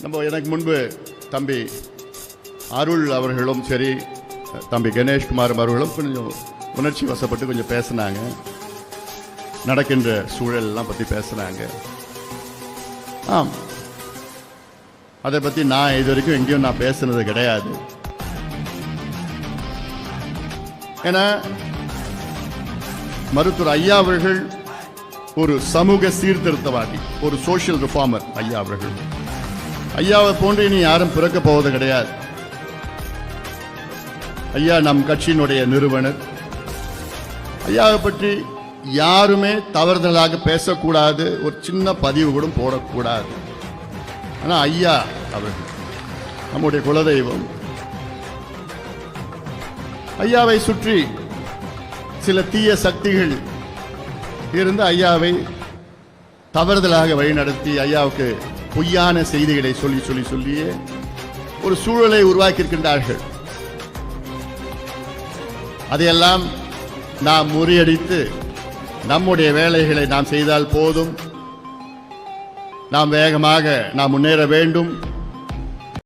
நம்ம எனக்கு முன்பு தம்பி அருள் அவர்களும் சரி, தம்பி கணேஷ்குமார் அவர்களும் கொஞ்சம் உணர்ச்சி வசப்பட்டு கொஞ்சம் பேசினாங்க, நடக்கின்ற சூழலெல்லாம் பற்றி பேசினாங்க. ஆம், அதை பற்றி நான் இது வரைக்கும் எங்கேயும் நான் பேசுனது கிடையாது. ஏன்னா மருத்துவர் ஐயா அவர்கள் ஒரு சமூக சீர்திருத்தவாதி, ஒரு சோஷியல் ரிஃபார்மர். ஐயா அவர்கள், ஐயாவை போன்று இனி யாரும் பிறக்க போவது கிடையாது. ஐயா நம் கட்சியினுடைய நிறுவனர். ஐயாவை பற்றி யாருமே தவறுதலாக பேசக்கூடாது, ஒரு சின்ன பதிவு கூட போடக்கூடாது. ஆனால் ஐயா அவர்கள் நம்முடைய குலதெய்வம். ஐயாவை சுற்றி சில தீய சக்திகள் இருந்து ஐயாவை தவறுதலாக வழிநடத்தி ஐயாவுக்கு பொய்யான செய்திகளை சொல்லியே ஒரு சூழலை உருவாக்கியிருக்கின்றார்கள். அதையெல்லாம் நாம் முறியடித்து நம்முடைய வேலைகளை நாம் செய்தால் போதும். நாம் வேகமாக நாம் முன்னேற வேண்டும்.